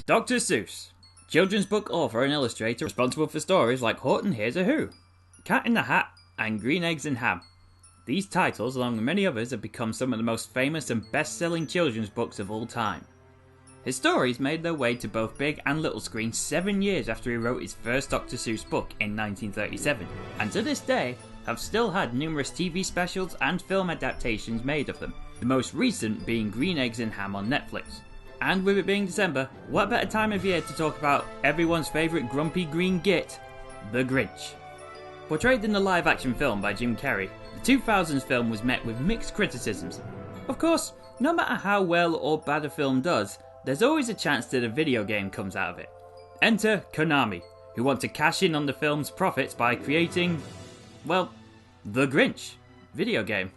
Dr. Seuss, children's book author and illustrator responsible for stories like Horton Hears a Who, Cat in the Hat, and Green Eggs and Ham. These titles, along with many others, have become some of the most famous and best-selling children's books of all time. His stories made their way to both big and little screens 7 years after he wrote his first Dr. Seuss book in 1937, and to this day have still had numerous TV specials and film adaptations made of them, the most recent being Green Eggs and Ham on Netflix. And with it being December, what better time of year to talk about everyone's favourite grumpy green git, the Grinch. Portrayed in the live-action film by Jim Carrey, the 2000s film was met with mixed criticisms. Of course, no matter how well or bad a film does, there's always a chance that a video game comes out of it. Enter Konami, who want to cash in on the film's profits by creating, well, the Grinch video game.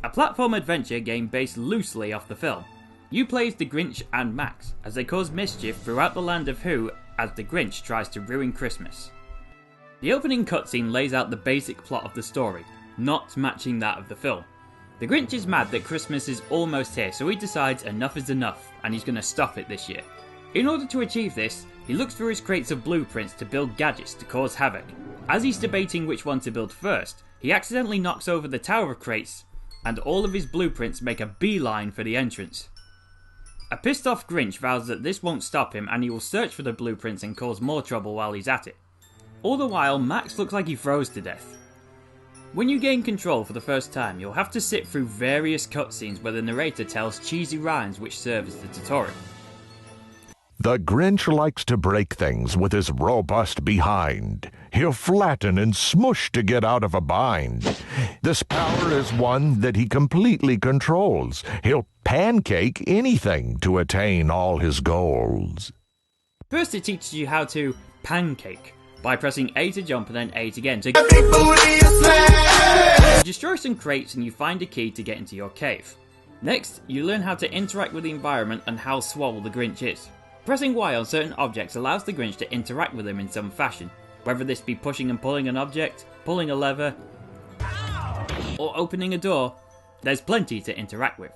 A platform adventure game based loosely off the film. You play as the Grinch and Max as they cause mischief throughout the land of Who as the Grinch tries to ruin Christmas. The opening cutscene lays out the basic plot of the story, not matching that of the film. The Grinch is mad that Christmas is almost here, so he decides enough is enough and he's going to stop it this year. In order to achieve this, he looks through his crates of blueprints to build gadgets to cause havoc. As he's debating which one to build first, he accidentally knocks over the tower of crates and all of his blueprints make a beeline for the entrance. A pissed off Grinch vows that this won't stop him and he will search for the blueprints and cause more trouble while he's at it. All the while, Max looks like he froze to death. When you gain control for the first time, you'll have to sit through various cutscenes where the narrator tells cheesy rhymes which serve as the tutorial. The Grinch likes to break things with his robust behind. He'll flatten and smush to get out of a bind. This power is one that he completely controls. He'll pancake anything to attain all his goals. First it teaches you how to pancake by pressing A to jump and then A again to destroy some crates and you find a key to get into your cave. Next, you learn how to interact with the environment and how swole the Grinch is. Pressing Y on certain objects allows the Grinch to interact with them in some fashion, whether this be pushing and pulling an object, pulling a lever, or opening a door. There's plenty to interact with.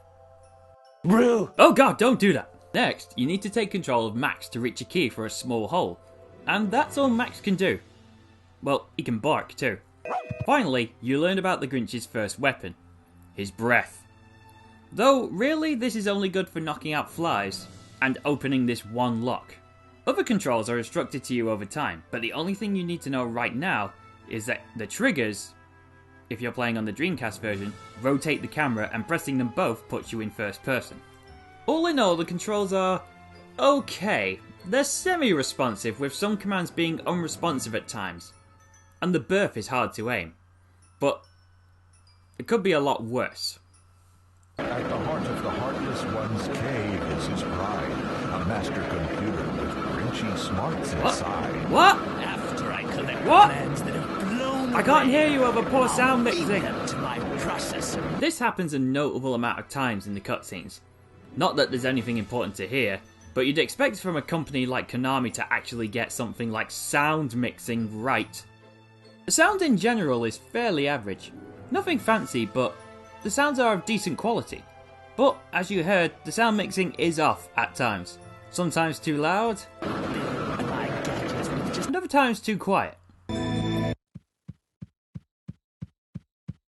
Oh god, don't do that! Next, you need to take control of Max to reach a key for a small hole, and that's all Max can do. Well, he can bark too. Finally, you learn about the Grinch's first weapon, his breath. Though really this is only good for knocking out flies and opening this one lock. Other controls are instructed to you over time, but the only thing you need to know right now is that the triggers, if you're playing on the Dreamcast version, rotate the camera and pressing them both puts you in first person. All in all, the controls are okay. They're semi-responsive, with some commands being unresponsive at times, and the berth is hard to aim, but it could be a lot worse. At the heart of the Heartless One's cave is his pride, a master computer with Grinchy smarts inside. What? After I collect What? plans that have blown I can't away, hear you over poor sound I'll feed mixing. them to my processor. This happens a notable amount of times in the cutscenes. Not that there's anything important to hear, but you'd expect from a company like Konami to actually get something like sound mixing right. The sound in general is fairly average. Nothing fancy, but the sounds are of decent quality. But, as you heard, the sound mixing is off at times. Sometimes too loud, and other times too quiet.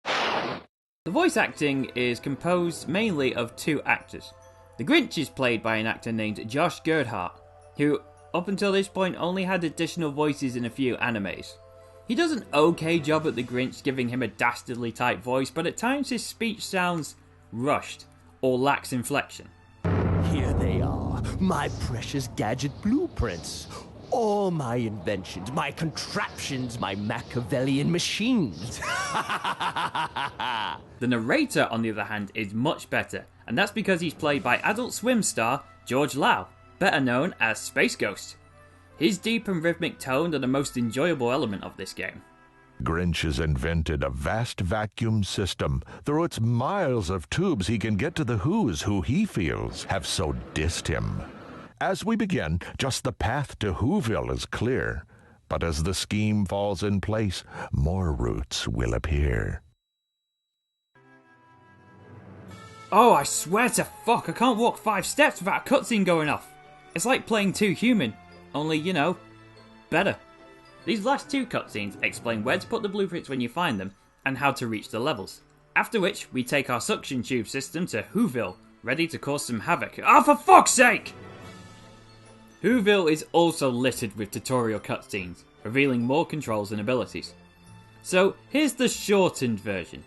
The voice acting is composed mainly of two actors. The Grinch is played by an actor named Josh Gerhardt, who up until this point only had additional voices in a few animes. He does an okay job at the Grinch, giving him a dastardly type voice, but at times his speech sounds rushed or lacks inflection. Here they are, my precious gadget blueprints. All my inventions, my contraptions, my Machiavellian machines. The narrator, on the other hand, is much better, and that's because he's played by Adult Swim star George Lau, better known as Space Ghost. His deep and rhythmic tone are the most enjoyable element of this game. Grinch has invented a vast vacuum system. Through its miles of tubes he can get to the Who's who he feels have so dissed him. As we begin, just the path to Whoville is clear. But as the scheme falls in place, more routes will appear. Oh, I swear to fuck, I can't walk 5 steps without a cutscene going off. It's like playing Too Human, only, you know, better. These last two cutscenes explain where to put the blueprints when you find them, and how to reach the levels. After which, we take our suction tube system to Whoville, ready to cause some havoc. Oh, for fuck's sake! Whoville is also littered with tutorial cutscenes, revealing more controls and abilities. So, here's the shortened version.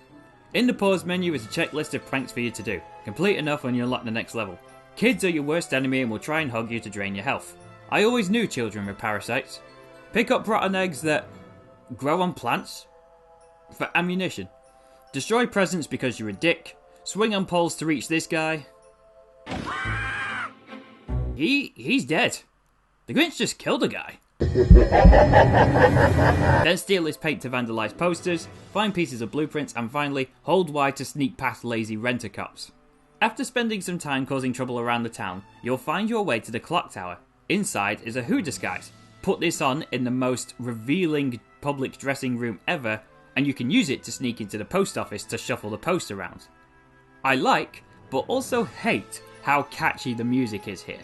In the pause menu is a checklist of pranks for you to do. Complete enough when you unlock the next level. Kids are your worst enemy and will try and hug you to drain your health. I always knew children were parasites. Pick up rotten eggs that grow on plants for ammunition. Destroy presents because you're a dick. Swing on poles to reach this guy. He's dead. The Grinch just killed a guy. Then steal his paint to vandalise posters, find pieces of blueprints, and finally, hold Y to sneak past lazy rent-a-cops. After spending some time causing trouble around the town, you'll find your way to the clock tower. Inside is a Who disguise. Put this on in the most revealing public dressing room ever, and you can use it to sneak into the post office to shuffle the post around. I like, but also hate, how catchy the music is here.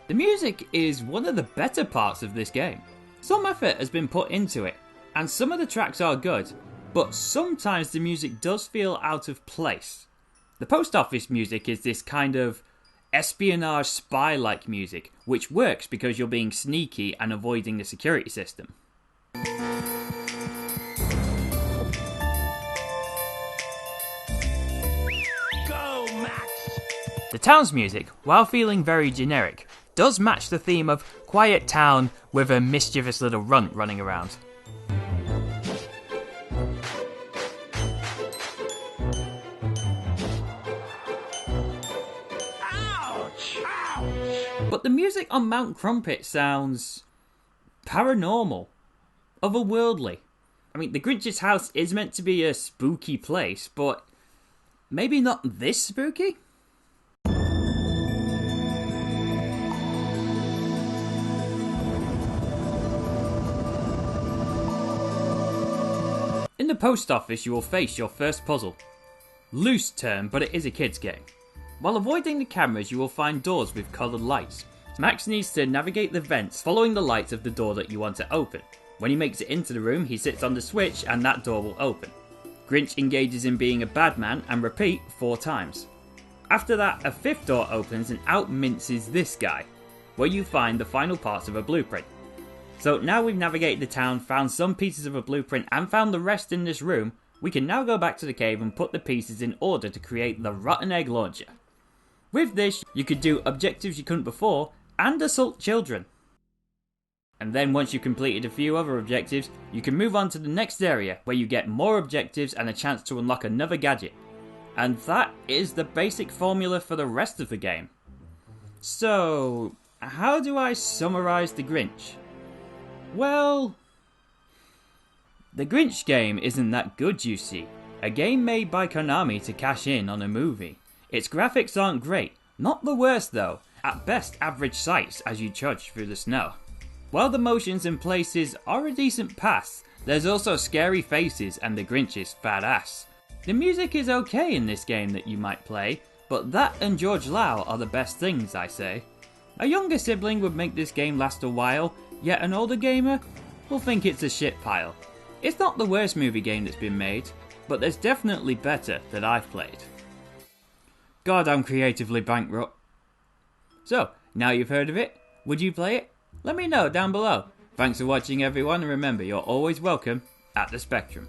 The music is one of the better parts of this game. Some effort has been put into it, and some of the tracks are good, but sometimes the music does feel out of place. The post office music is this kind of espionage spy-like music, which works because you're being sneaky and avoiding the security system. Go, Max! The town's music, while feeling very generic, does match the theme of quiet town with a mischievous little runt running around. Ouch! Ouch! But the music on Mount Crumpet sounds paranormal, otherworldly. I mean, the Grinch's house is meant to be a spooky place, but maybe not this spooky? In the post office, you will face your first puzzle. Loose term, but it is a kid's game. While avoiding the cameras, you will find doors with coloured lights. Max needs to navigate the vents following the lights of the door that you want to open. When he makes it into the room, he sits on the switch and that door will open. Grinch engages in being a bad man and repeat 4 times. After that, a 5th door opens and out minces this guy, where you find the final parts of a blueprint. So now we've navigated the town, found some pieces of a blueprint and found the rest in this room, we can now go back to the cave and put the pieces in order to create the rotten egg launcher. With this, you could do objectives you couldn't before and assault children. And then once you've completed a few other objectives, you can move on to the next area where you get more objectives and a chance to unlock another gadget. And that is the basic formula for the rest of the game. So, how do I summarise the Grinch? Well, the Grinch game isn't that good, you see. A game made by Konami to cash in on a movie. Its graphics aren't great, not the worst though, at best average sights as you trudge through the snow. While the motions and places are a decent pass, there's also scary faces and the Grinch is fat ass. The music is okay in this game that you might play, but that and George Lau are the best things, I say. A younger sibling would make this game last a while, yet an older gamer will think it's a shit pile. It's not the worst movie game that's been made, but there's definitely better that I've played. God, I'm creatively bankrupt. So, now you've heard of it, would you play it? Let me know down below. Thanks for watching everyone, and remember, you're always welcome at the Spectrum.